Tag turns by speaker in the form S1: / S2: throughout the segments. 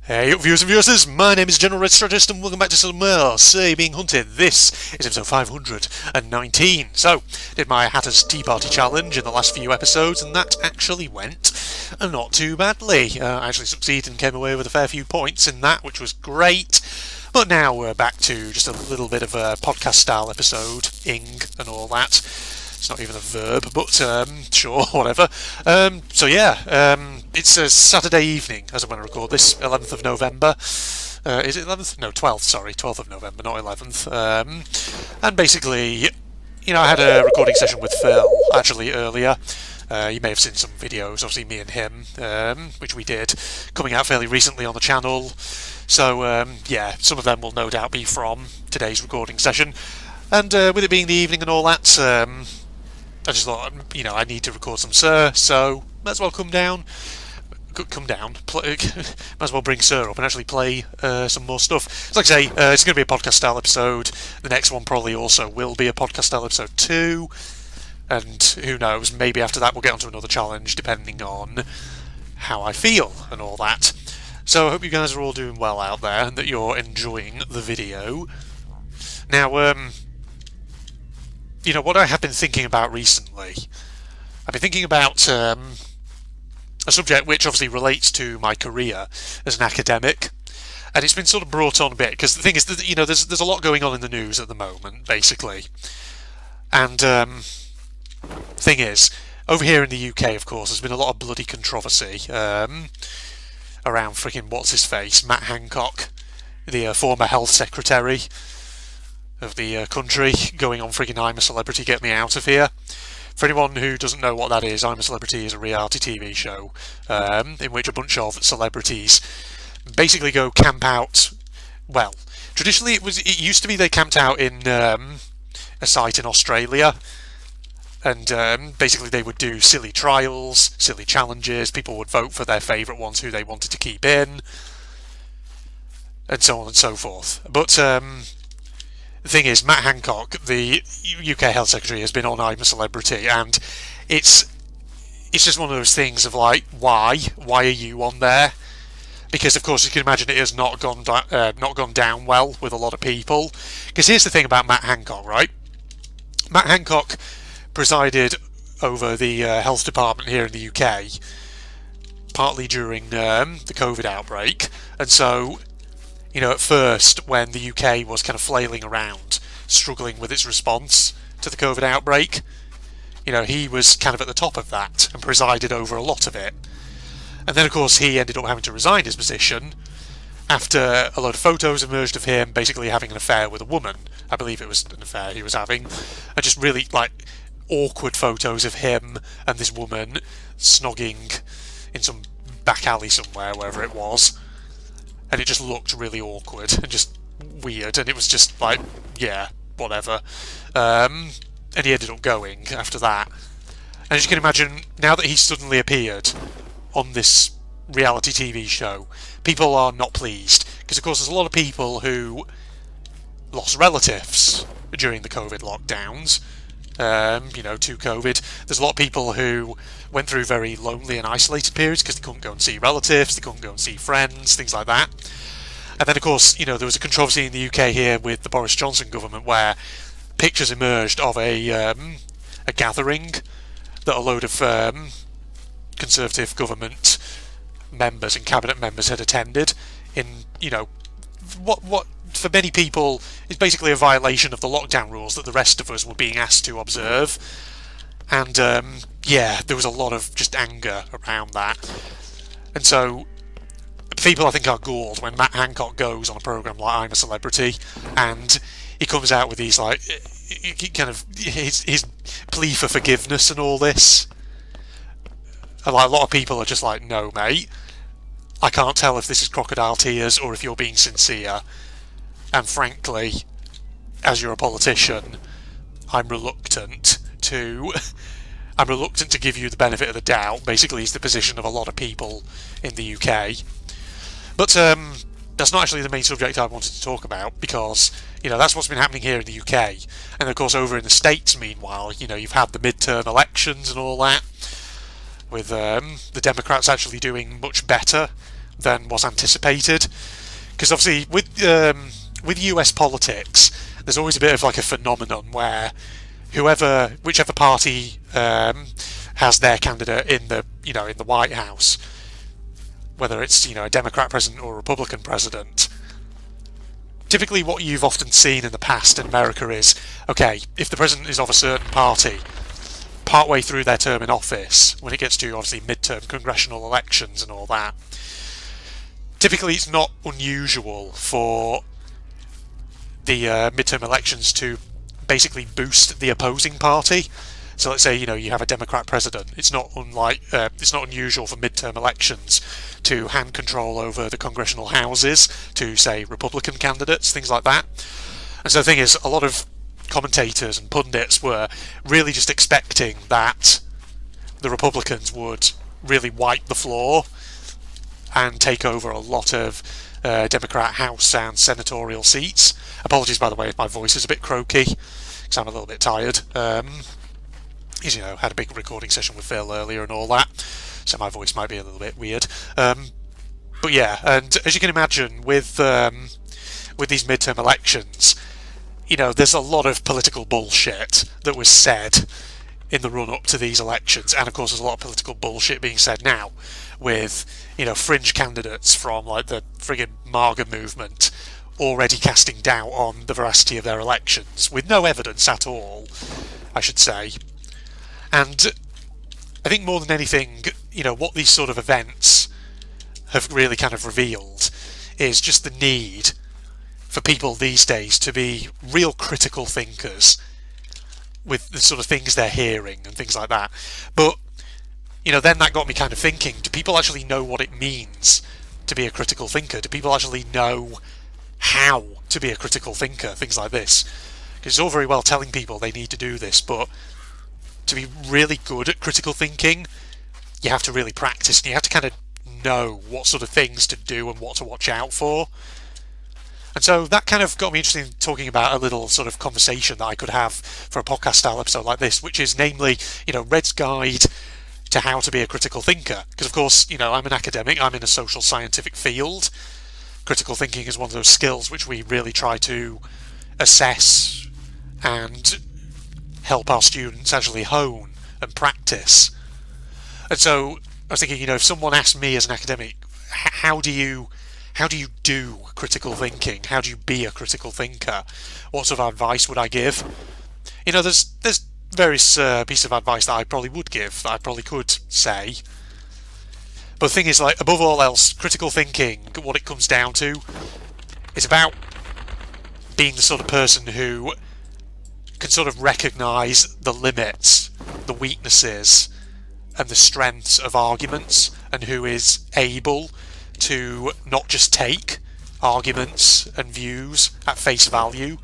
S1: Hey up viewers and viewers, my name is General Red Strategist and welcome back to some more Say Being Hunted. This is episode 519. So, did my Hatter's Tea Party challenge in the last few episodes and that actually went not too badly. I actually succeeded and came away with a fair few points in that, which was great. But now we're back to just a little bit of a podcast style episode, ing and all that. It's not even a verb, but sure, whatever. It's a Saturday evening as I'm going to record this, 11th of November. Is it 11th? No, 12th, sorry, 12th of November, not 11th. And basically, I had a recording session with Phil, actually, earlier. You may have seen some videos, obviously me and him, which we did, coming out fairly recently on the channel. So, some of them will no doubt be from today's recording session. And with it being the evening and all that, I just thought, I need to record some Sir, so might as well might as well bring Sir up and actually play some more stuff. So like I say, it's going to be a podcast style episode. The next one probably also will be a podcast style episode too. And who knows, maybe after that we'll get onto another challenge depending on how I feel and all that. So I hope you guys are all doing well out there and that you're enjoying the video. Now, what I have been thinking about recently, I've been thinking about a subject which obviously relates to my career as an academic, and it's been sort of brought on a bit, because the thing is that, there's a lot going on in the news at the moment, basically. And thing is, over here in the UK, of course, there's been a lot of bloody controversy around freaking what's-his-face, Matt Hancock, the former health secretary of the country, going on friggin' I'm a Celebrity, get me out of here. For anyone who doesn't know what that is, I'm a Celebrity is a reality TV show in which a bunch of celebrities basically go camp out. Well, traditionally it used to be they camped out in a site in Australia, and basically they would do silly trials, silly challenges. People would vote for their favourite ones who they wanted to keep in, and so on and so forth. But the thing is, Matt Hancock, the UK Health Secretary, has been on I'm a Celebrity, and it's just one of those things of like, why are you on there? Because of course you can imagine it has not gone down well with a lot of people. Because here's the thing about Matt Hancock, right? Matt Hancock presided over the health department here in the UK, partly during the COVID outbreak, and so, at first, when the UK was kind of flailing around, struggling with its response to the COVID outbreak, he was kind of at the top of that and presided over a lot of it. And then, of course, he ended up having to resign his position after a load of photos emerged of him basically having an affair with a woman. I believe it was an affair he was having. And just really, awkward photos of him and this woman snogging in some back alley somewhere, wherever it was. And it just looked really awkward and just weird, and it was just like, yeah, whatever. And he ended up going after that. And as you can imagine, now that he's suddenly appeared on this reality TV show, people are not pleased. Because, of course, there's a lot of people who lost relatives during the COVID lockdowns, to COVID. There's a lot of people who went through very lonely and isolated periods because they couldn't go and see relatives, they couldn't go and see friends, things like that. And then, of course, there was a controversy in the UK here with the Boris Johnson government where pictures emerged of a gathering that a load of Conservative government members and cabinet members had attended in, what for many people is basically a violation of the lockdown rules that the rest of us were being asked to observe. And there was a lot of just anger around that. And so people, I think, are galled when Matt Hancock goes on a programme like I'm a Celebrity and he comes out with these his plea for forgiveness and all this. And a lot of people are just like, no mate, I can't tell if this is crocodile tears or if you're being sincere. And frankly, as you're a politician, I'm reluctant to give you the benefit of the doubt, basically is the position of a lot of people in the UK. But that's not actually the main subject I wanted to talk about, because, that's what's been happening here in the UK. And of course over in the States, meanwhile, you've had the midterm elections and all that, with the Democrats actually doing much better than was anticipated. Because obviously, with US politics, there's always a bit of like a phenomenon where whichever party has their candidate in the White House, whether it's a Democrat president or a Republican president. Typically, what you've often seen in the past in America is, okay, if the president is of a certain party, partway through their term in office, when it gets to obviously midterm congressional elections and all that, typically it's not unusual for the midterm elections to basically boost the opposing party. So let's say you have a Democrat president. It's not unusual for midterm elections to hand control over the congressional houses to, say, Republican candidates, things like that. And so the thing is, a lot of commentators and pundits were really just expecting that the Republicans would really wipe the floor and take over a lot of Democrat House and senatorial seats. Apologies, by the way, if my voice is a bit croaky, because I'm a little bit tired. Had a big recording session with Phil earlier and all that, so my voice might be a little bit weird. But yeah, and as you can imagine, with these midterm elections, there's a lot of political bullshit that was said in the run-up to these elections, and of course there's a lot of political bullshit being said now, with fringe candidates from like the friggin' MAGA movement already casting doubt on the veracity of their elections, with no evidence at all, I should say. And I think more than anything, what these sort of events have really kind of revealed is just the need for people these days to be real critical thinkers with the sort of things they're hearing and things like that. But, then that got me kind of thinking, do people actually know what it means to be a critical thinker? Do people actually know how to be a critical thinker? Things like this. Because it's all very well telling people they need to do this, but to be really good at critical thinking, you have to really practice, and you have to kind of know what sort of things to do and what to watch out for. And so that kind of got me interested in talking about a little sort of conversation that I could have for a podcast style episode like this, which is namely, Red's guide to how to be a critical thinker. Because of course, I'm an academic, I'm in a social scientific field. Critical thinking is one of those skills which we really try to assess and help our students actually hone and practice. And so I was thinking, if someone asked me as an academic, how do you do critical thinking? How do you be a critical thinker? What sort of advice would I give? There's various pieces of advice that I probably would give, that I probably could say. But the thing is, like, above all else, critical thinking, what it comes down to, is about being the sort of person who can sort of recognise the limits, the weaknesses, and the strengths of arguments, and who is able to not just take arguments and views at face value,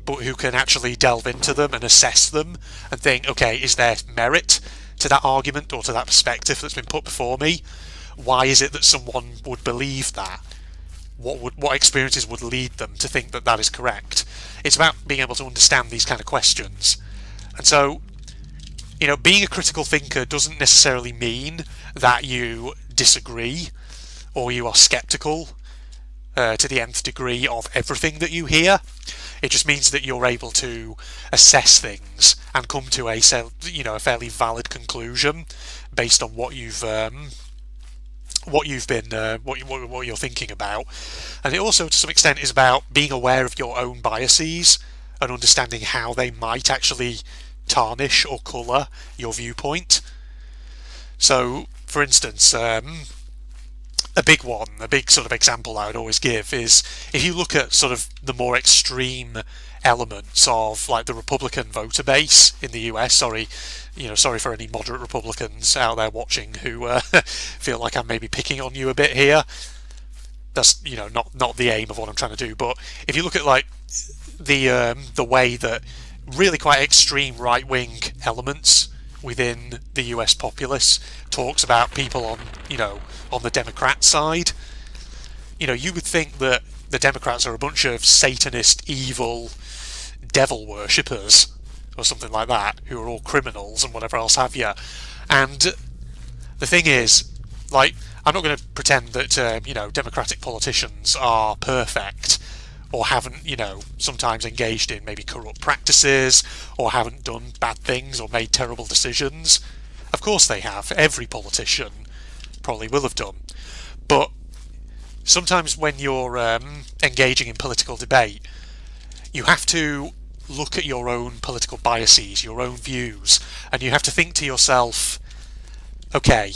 S1: but who can actually delve into them and assess them and think, okay, is there merit to that argument or to that perspective that's been put before me? Why is it that someone would believe that? What experiences would lead them to think that that is correct? It's about being able to understand these kind of questions. And so, being a critical thinker doesn't necessarily mean that you disagree or you are skeptical to the nth degree of everything that you hear. It just means that you're able to assess things and come to a fairly valid conclusion based on what you're thinking about. And it also, to some extent, is about being aware of your own biases and understanding how they might actually tarnish or colour your viewpoint. So, for instance, a big sort of example I would always give is if you look at sort of the more extreme elements of like the Republican voter base in the US. Sorry for any moderate Republicans out there watching who feel like I'm maybe picking on you a bit here. That's not the aim of what I'm trying to do. But if you look at like the way that really quite extreme right-wing elements within the US populace talks about people on the Democrat side, you would think that the Democrats are a bunch of Satanist, evil, devil worshippers or something like that, who are all criminals and whatever else have you. And the thing is, like, I'm not going to pretend that democratic politicians are perfect, or haven't, sometimes engaged in maybe corrupt practices, or haven't done bad things, or made terrible decisions. Of course they have. Every politician probably will have done. But sometimes when you're engaging in political debate, you have to look at your own political biases, your own views, and you have to think to yourself, okay,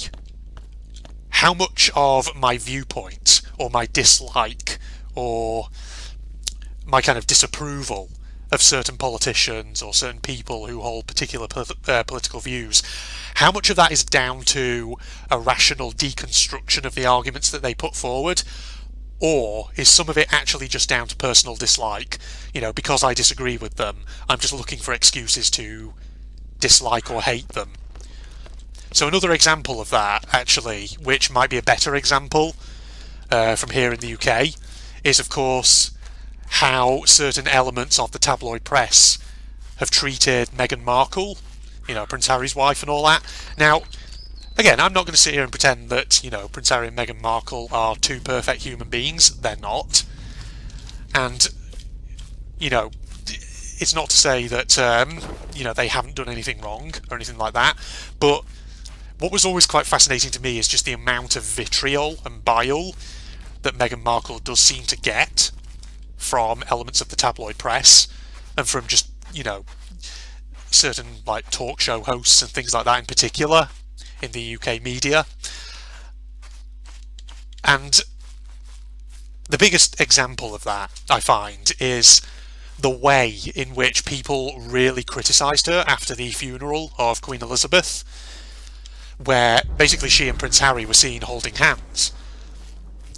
S1: how much of my viewpoint, or my dislike, or my kind of disapproval of certain politicians or certain people who hold particular political views, how much of that is down to a rational deconstruction of the arguments that they put forward, or is some of it actually just down to personal dislike? Because I disagree with them, I'm just looking for excuses to dislike or hate them. So another example of that, actually, which might be a better example from here in the UK, is of course how certain elements of the tabloid press have treated Meghan Markle, Prince Harry's wife and all that. Now, again, I'm not going to sit here and pretend that, Prince Harry and Meghan Markle are two perfect human beings. They're not. And, it's not to say that, they haven't done anything wrong or anything like that. But what was always quite fascinating to me is just the amount of vitriol and bile that Meghan Markle does seem to get from elements of the tabloid press, and from just, certain like talk show hosts and things like that in particular in the UK media. And the biggest example of that, I find, is the way in which people really criticised her after the funeral of Queen Elizabeth, where basically she and Prince Harry were seen holding hands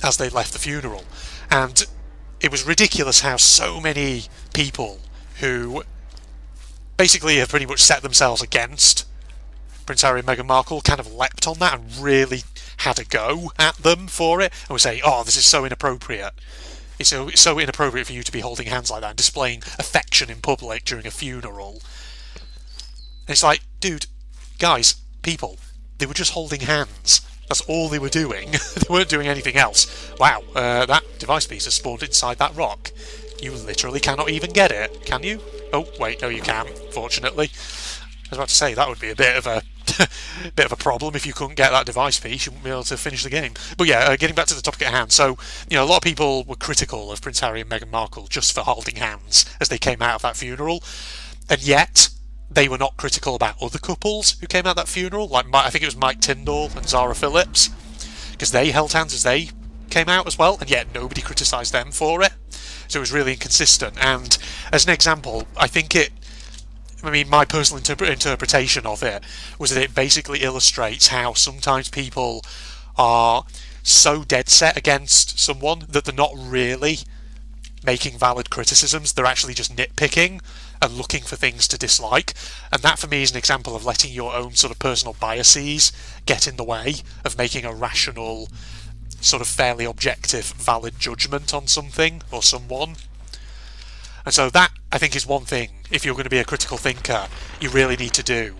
S1: as they left the funeral. And it was ridiculous how so many people who basically have pretty much set themselves against Prince Harry and Meghan Markle kind of leapt on that and really had a go at them for it, and were saying, oh, this is so inappropriate. It's so inappropriate for you to be holding hands like that and displaying affection in public during a funeral. And it's like, dude, guys, people, they were just holding hands. That's all they were doing. They weren't doing anything else. Wow, that device piece has spawned inside that rock. You literally cannot even get it, can you? Oh, wait, no you can, fortunately. I was about to say, that would be a bit of a bit of a problem if you couldn't get that device piece. You wouldn't be able to finish the game. But yeah, getting back to the topic at hand. So, a lot of people were critical of Prince Harry and Meghan Markle just for holding hands as they came out of that funeral. And yet, they were not critical about other couples who came out of that funeral, like I think it was Mike Tyndall and Zara Phillips, because they held hands as they came out as well, and yet nobody criticised them for it. So it was really inconsistent. And as an example, my personal interpretation of it was that it basically illustrates how sometimes people are so dead set against someone that they're not really making valid criticisms, they're actually just nitpicking and looking for things to dislike. And that for me is an example of letting your own sort of personal biases get in the way of making a rational, sort of fairly objective, valid judgment on something or someone. And so that, I think, is one thing, if you're going to be a critical thinker, you really need to do.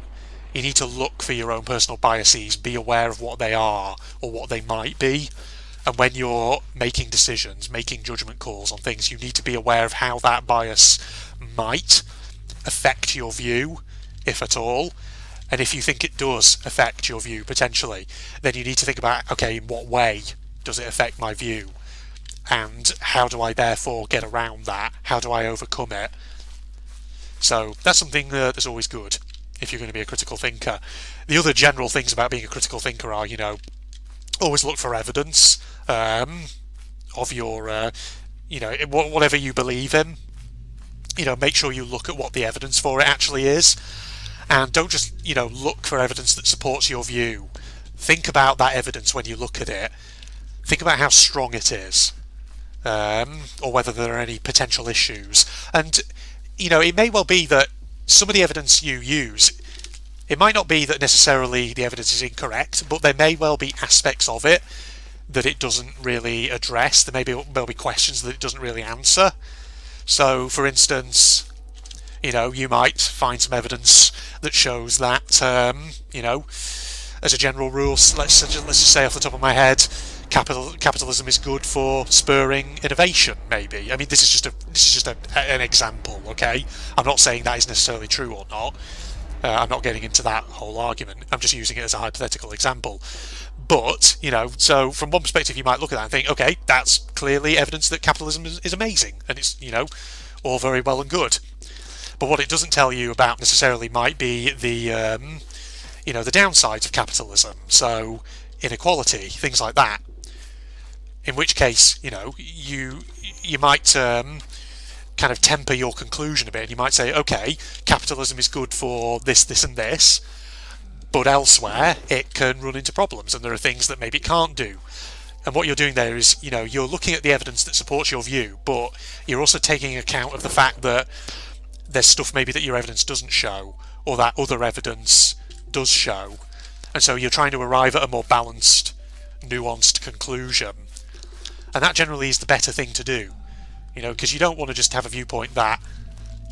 S1: You need to look for your own personal biases, be aware of what they are or what they might be. And when you're making decisions, making judgment calls on things, you need to be aware of how that bias might affect your view, if at all. And if you think it does affect your view, potentially, then you need to think about, okay, in what way does it affect my view? And how do I therefore get around that? How do I overcome it? So that's something that's always good if you're going to be a critical thinker. The other general things about being a critical thinker are, always look for evidence of your, whatever you believe in. Make sure you look at what the evidence for it actually is. And don't just, look for evidence that supports your view. Think about that evidence when you look at it. Think about how strong it is. Or whether there are any potential issues. And, it may well be that some of the evidence you use, it might not be that necessarily the evidence is incorrect, but there may well be aspects of it that it doesn't really address. There may well be questions that it doesn't really answer. So, for instance, you might find some evidence that shows that, as a general rule, let's just say off the top of my head, capitalism is good for spurring innovation. Maybe. I mean, this is just an example. Okay, I'm not saying that is necessarily true or not. I'm not getting into that whole argument. I'm just using it as a hypothetical example. But, so from one perspective you might look at that and think, okay, that's clearly evidence that capitalism is amazing, and it's, all very well and good. But what it doesn't tell you about necessarily might be the downsides of capitalism. So inequality, things like that. In which case, you might kind of temper your conclusion a bit, and you might say, okay, capitalism is good for this, this, and this, but elsewhere it can run into problems, and there are things that maybe it can't do. And what you're doing there is, you're looking at the evidence that supports your view, but you're also taking account of the fact that there's stuff maybe that your evidence doesn't show, or that other evidence does show. And so you're trying to arrive at a more balanced, nuanced conclusion. And that generally is the better thing to do, because you don't want to just have a viewpoint that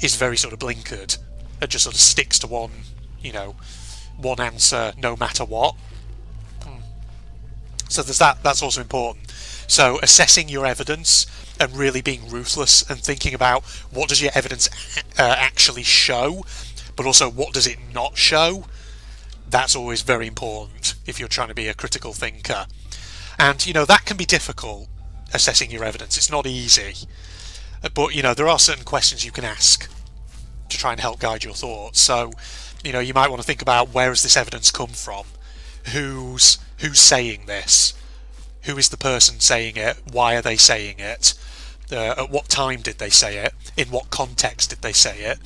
S1: is very sort of blinkered and just sort of sticks to one answer no matter what. So there's that. That's also important. So assessing your evidence and really being ruthless and thinking about what does your evidence actually show, but also what does it not show. That's always very important if you're trying to be a critical thinker. And that can be difficult, assessing your evidence. It's not easy. But there are certain questions you can ask to try and help guide your thoughts. So you might want to think about, where has this evidence come from? Who's saying this? Who is the person saying it? Why are they saying it? At what time did they say it? In what context did they say it?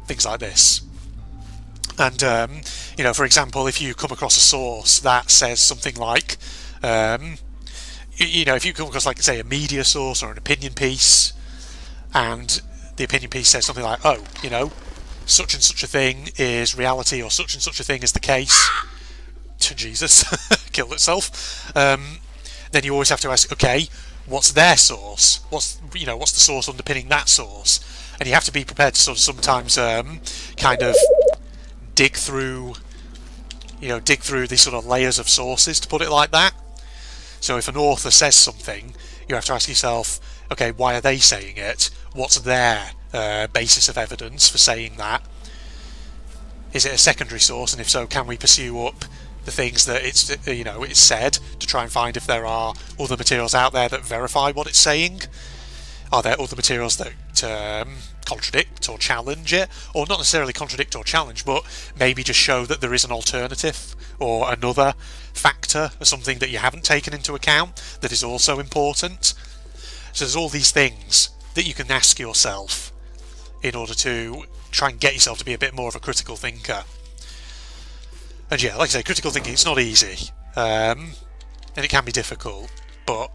S1: Things like this. And for example, if you come across a source that says something like, if you come across, like, say, a media source or an opinion piece, and the opinion piece says something like, such and such a thing is reality, or such and such a thing is the case. Jesus, killed itself. Then you always have to ask, okay, what's their source? What's the source underpinning that source? And you have to be prepared to sort of sometimes kind of dig through these sort of layers of sources, to put it like that. So if an author says something, you have to ask yourself, okay, why are they saying it? What's their basis of evidence for saying that? Is it a secondary source, and if so, can we pursue up the things that it's said to try and find if there are other materials out there that verify what it's saying? Are there other materials that contradict or challenge it, or not necessarily contradict or challenge, but maybe just show that there is an alternative or another factor or something that you haven't taken into account that is also important? So there's all these things that you can ask yourself in order to try and get yourself to be a bit more of a critical thinker. And yeah, like I say, critical thinking, it's not easy, and it can be difficult, but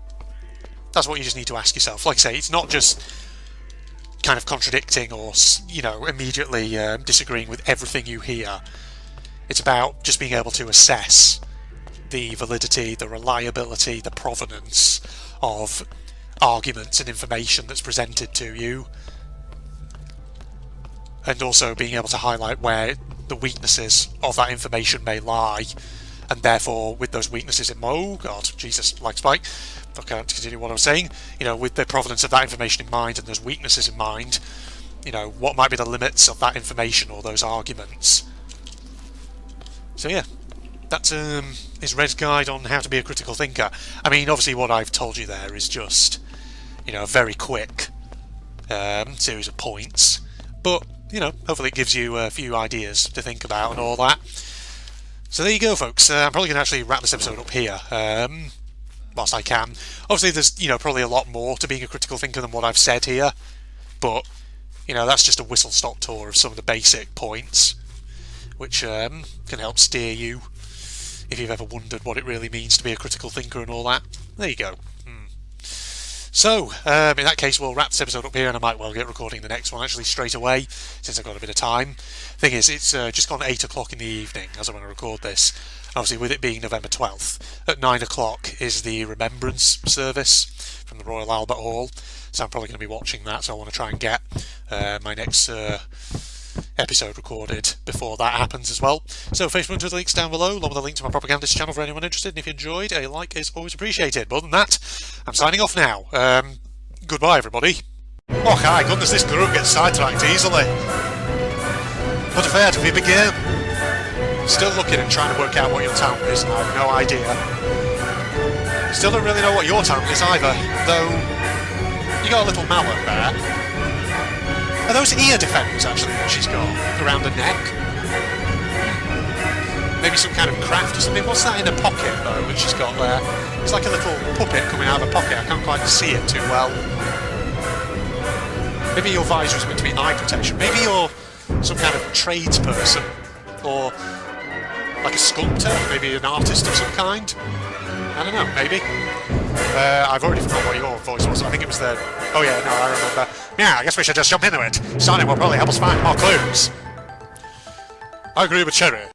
S1: that's what you just need to ask yourself. Like I say, it's not just kind of contradicting or immediately disagreeing with everything you hear. It's about just being able to assess the validity, the reliability, the provenance of arguments and information that's presented to you, and also being able to highlight where the weaknesses of that information may lie, and therefore with those weaknesses in mind, oh god, Jesus, like Spike, I can't continue what I was saying, with the provenance of that information in mind and those weaknesses in mind, what might be the limits of that information or those arguments. So yeah, that is Red's guide on how to be a critical thinker. I mean, obviously what I've told you there is just, a very quick series of points, but hopefully it gives you a few ideas to think about and all that. So there you go, folks. I'm probably going to actually wrap this episode up here, whilst I can. Obviously there's, probably a lot more to being a critical thinker than what I've said here, but, that's just a whistle-stop tour of some of the basic points, which can help steer you if you've ever wondered what it really means to be a critical thinker and all that. There you go. So, in that case, we'll wrap this episode up here, and I might well get recording the next one actually straight away, since I've got a bit of time. Thing is, it's just gone 8 o'clock in the evening as I want to record this. Obviously, with it being November 12th, at 9 o'clock is the Remembrance service from the Royal Albert Hall, so I'm probably going to be watching that, so I want to try and get my next episode recorded before that happens as well. So Facebook and Twitter links down below, along with a link to my propagandist channel for anyone interested, and if you enjoyed, a like is always appreciated. But other than that, I'm signing off now. Goodbye, everybody. Oh, hi, goodness, this group gets sidetracked easily. But where do we begin? Still looking and trying to work out what your town is, and I have no idea. Still don't really know what your town is either, though you got a little mallet there. Are those ear defenders, actually, that she's got around her neck? Maybe some kind of craft or something. What's that in her pocket, though, that she's got there? It's like a little puppet coming out of her pocket. I can't quite see it too well. Maybe your visor is meant to be eye protection. Maybe you're some kind of tradesperson. Or like a sculptor. Maybe an artist of some kind. I don't know, maybe. I've already forgotten what your voice was. I think it was the... Oh yeah, no, I remember. Yeah, I guess we should just jump into it. Signing will probably help us find more clues. I agree with Cherry.